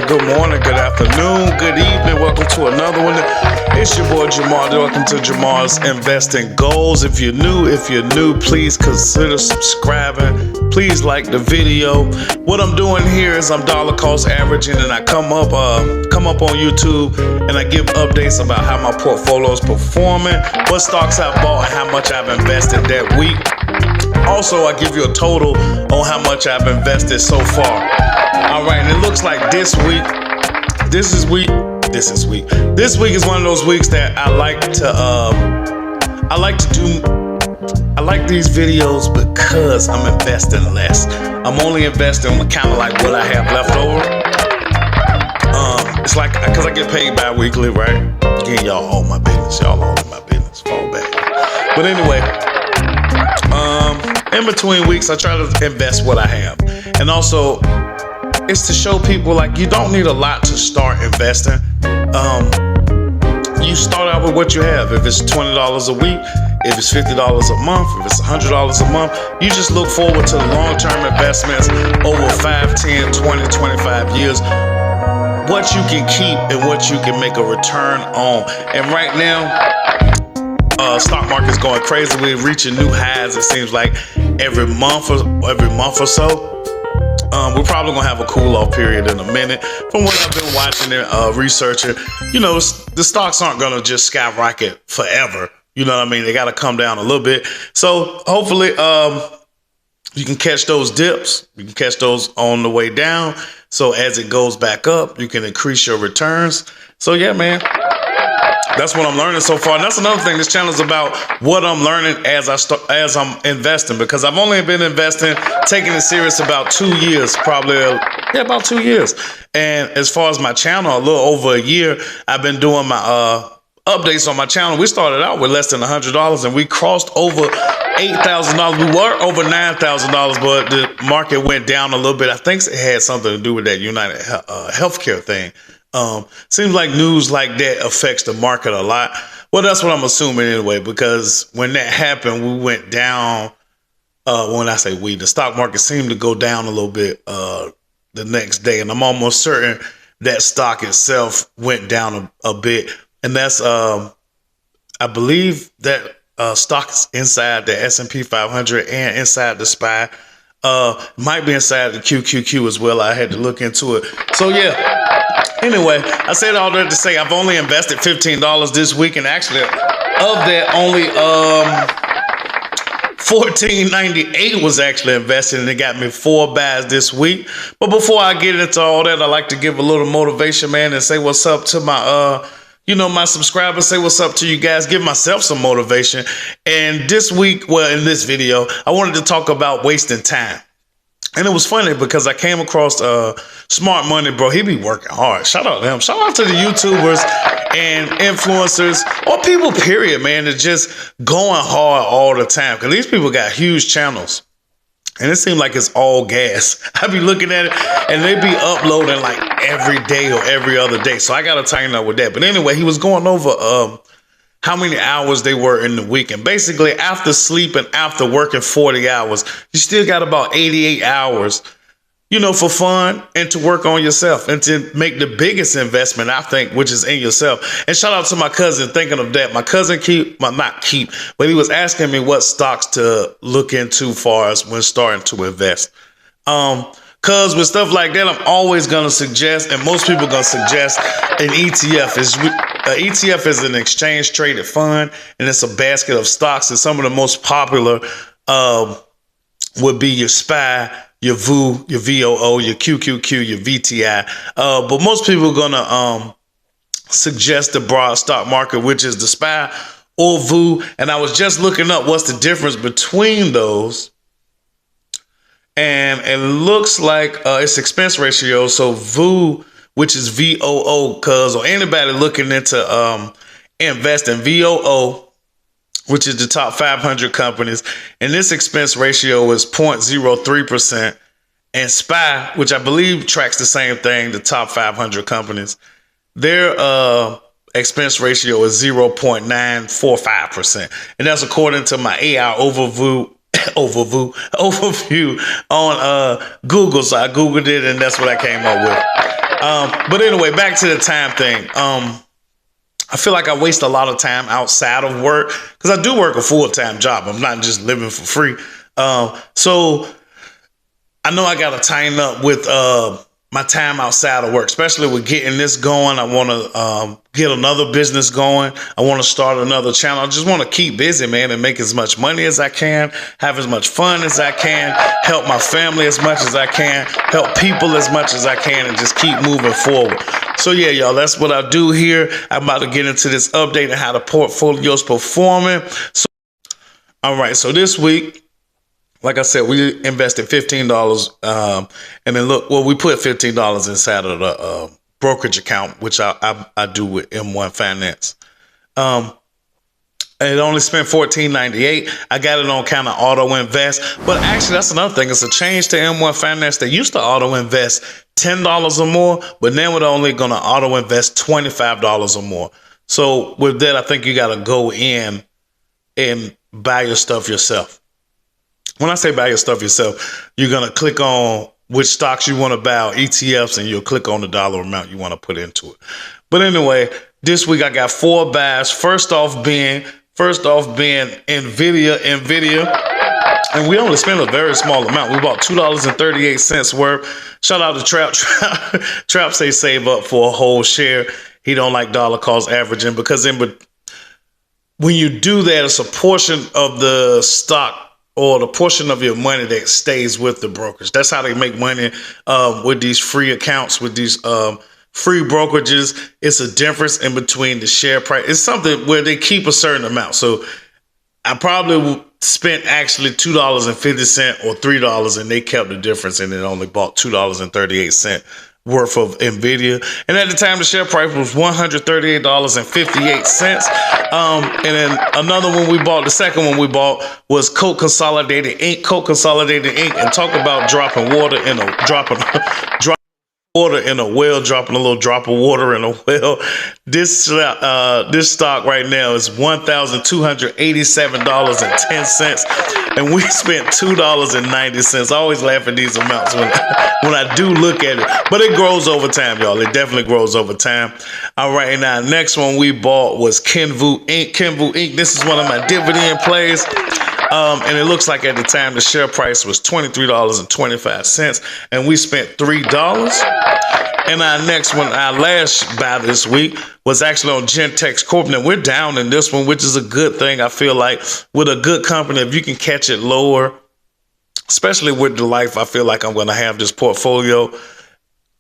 good morning, good afternoon, good evening. Welcome to another one. It's your boy Jamal. Welcome to Jamal's Investing Goals. If you're new, please consider subscribing. Please like the video. What I'm doing here is I'm dollar cost averaging, and I come up on YouTube and I give updates about how my portfolio is performing, what stocks I've bought, and how much I've invested that week. Also, I give you a total on how much I've invested so far. All right, and it looks like this week is one of those weeks that I like these videos because I'm investing less. I'm only investing kind of like what I have left over. It's like, because I get paid bi-weekly, right? Again, y'all all my business. Y'all all in my business. Fall back. But anyway, in between weeks, I try to invest what I have. And also, it's to show people like you don't need a lot to start investing. You start out with what you have. If it's $20 a week, if it's $50 a month, if it's $100 a month, you just look forward to long-term investments over 5, 10, 20, 25 years. What you can keep and what you can make a return on. And right now, stock market's going crazy. We're reaching new highs. It seems like every month or so. We're probably gonna have a cool off period in a minute. From what I've been watching and researching, the stocks aren't gonna just skyrocket forever. You know what I mean? They gotta come down a little bit. So hopefully, you can catch those dips. You can catch those on the way down. So as it goes back up, you can increase your returns. So yeah, man. That's what I'm learning so far. And that's another thing. This channel is about what I'm learning as I'm investing, because I've only been investing, taking it serious about 2 years, about 2 years. And as far as my channel, a little over a year, I've been doing my updates on my channel. We started out with less than $100 and we crossed over $8,000. We were over $9,000, but the market went down a little bit. I think it had something to do with that United Healthcare thing. Seems like news like that affects the market a lot. Well, that's what I'm assuming anyway, because when that happened, we went down. When I say the stock market seemed to go down a little bit the next day. And I'm almost certain that stock itself went down a bit. And that's, I believe that stocks inside the S&P 500 and inside the SPY, might be inside the QQQ as well. I had to look into it. So yeah. Anyway, I said all that to say I've only invested $15 this week, and actually of that only $14.98 was actually invested, and it got me 4 buys this week. But before I get into all that, I like to give a little motivation, man, and say what's up to my my subscribers. Say what's up to you guys. Give myself some motivation. And this week, in this video, I wanted to talk about wasting time. And it was funny because I came across Smart Money, bro. He be working hard. Shout out to him. Shout out to the YouTubers and influencers, or people, period, man, that's just going hard all the time. Because these people got huge channels. And it seems like it's all gas. I be looking at it, and they be uploading like every day or every other day. So I got to tighten up with that. But anyway, he was going over how many hours they were in the week. And basically, after sleeping, after working 40 hours, you still got about 88 hours, for fun and to work on yourself and to make the biggest investment, I think, which is in yourself. And shout out to my cousin, thinking of that. My cousin but he was asking me what stocks to look into far as when starting to invest. Cause with stuff like that, I'm always gonna suggest, and most people gonna suggest, an ETF. ETF is an exchange traded fund, and it's a basket of stocks. And some of the most popular would be your SPY, your VOO, your VOO, your QQQ, your VTI. But most people are gonna suggest the broad stock market, which is the SPY or VOO. And I was just looking up what's the difference between those. And it looks like it's expense ratio. So VOO, which is VOO, or anybody looking into investing, VOO, which is the top 500 companies, and this expense ratio is 0.03%. And SPY, which I believe tracks the same thing, the top 500 companies, their expense ratio is 0.945%. And that's according to my AI overview on Google. So I Googled it, and that's what I came up with. But anyway, back to the time thing. I feel like I waste a lot of time outside of work because I do work a full-time job. I'm not just living for free. So I know I got to tighten up with my time outside of work, especially with getting this going. I want to get another business going. I want to start another channel. I just want to keep busy, man, and make as much money as I can, have as much fun as I can, help my family as much as I can, help people as much as I can, and just keep moving forward. So yeah, y'all, that's what I do here. I'm about to get into this update on how the portfolio's performing. So, all right, so this week, like I said, we invested $15, and then look, well, we put $15 inside of the brokerage account, which I do with M1 Finance. It only spent $14.98. I got it on kind of auto invest, but actually that's another thing. It's a change to M1 Finance. They used to auto invest $10 or more, but now we're only going to auto invest $25 or more. So with that, I think you got to go in and buy your stuff yourself. When I say buy your stuff yourself, you're going to click on which stocks you want to buy, or ETFs, and you'll click on the dollar amount you want to put into it. But anyway, this week I got 4 buys. First off being Nvidia, and we only spent a very small amount. We bought $2.38 worth. Shout out to Trap. Trap say save up for a whole share. He don't like dollar cost averaging because when you do that, it's a portion of the stock or the portion of your money that stays with the brokers. That's how they make money with these free accounts, with these free brokerages. It's a difference in between the share price. It's something where they keep a certain amount. So I probably spent actually $2.50 or $3, and they kept the difference, and it only bought $2.38 worth of Nvidia. And at the time, the share price was $138.58. And then another one we bought, the second one we bought, was Coke Consolidated Inc. Coke Consolidated Inc. And talk about dropping water in a water in a well, dropping a little drop of water in a well. This stock right now is $1,287.10, and we spent $2.90. I always laugh at these amounts when I do look at it, but it grows over time, y'all. It definitely grows over time. All right, now next one we bought was Kenvu Inc. Kenvu Inc. This is one of my dividend plays. And it looks like at the time the share price was $23.25, and we spent $3. And our next one, our last buy this week, was actually on Gentex Corp. Now we're down in this one, which is a good thing. I feel like with a good company, if you can catch it lower, especially with the life I feel like I'm going to have this portfolio,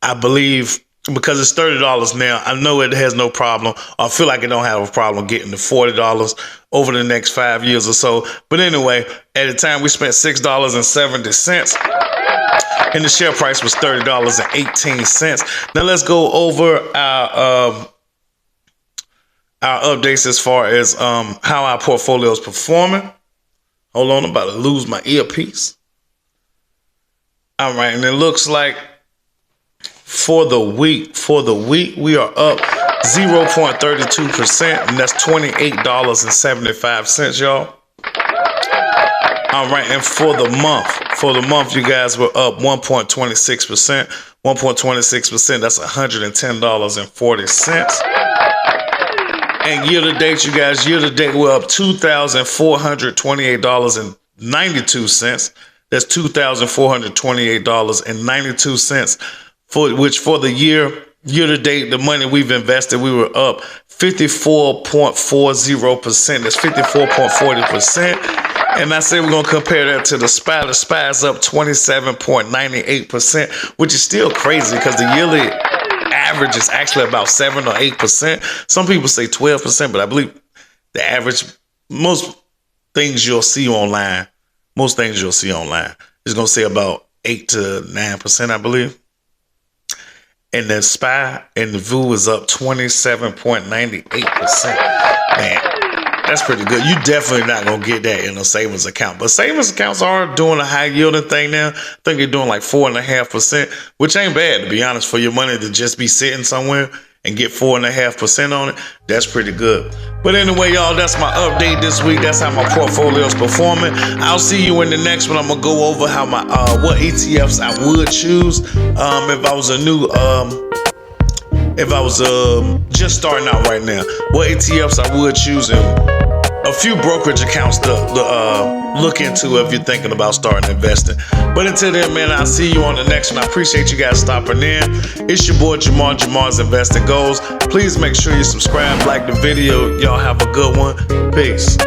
I believe, because it's $30 now, I know it has no problem. I feel like it don't have a problem getting to $40 over the next 5 years or so. But anyway, at the time we spent $6.70, and the share price was $30.18. Now let's go over our updates as far as how our portfolio is performing. Hold on, I'm about to lose my earpiece. All right, and it looks like for the week we are up 0.32%, and that's $28.75, y'all. All right, and for the month, you guys were up 1.26%. 1.26%, that's $110.40. And year to date, you guys, we're up $2,428.92. That's $2,428.92. For the year to date, the money we've invested, we were up 54.40%. That's 54.40%. And I say we're going to compare that to the SPY. The SPY is up 27.98%, which is still crazy because the yearly average is actually about 7 or 8%. Some people say 12%, but I believe the average, most things you'll see online is going to say about 8 to 9%, I believe. And the SPY and the VU is up 27.98%. Man, that's pretty good. You definitely not going to get that in a savings account. But savings accounts are doing a high yielding thing now. I think they're doing like 4.5%, which ain't bad, to be honest, for your money to just be sitting somewhere and get 4.5% on it. That's pretty good. But anyway, y'all, that's my update this week. That's how my portfolio is performing. I'll see you in the next one. I'm gonna go over how my what ETFs I would choose if I was a new if I was just starting out right now. What ETFs I would choose, and a few brokerage accounts to look into if you're thinking about starting investing. But until then, man, I'll see you on the next one. I appreciate you guys stopping in. It's your boy Jamar, Jamar's Investing Goals. Please make sure you subscribe, like the video. Y'all have a good one. Peace.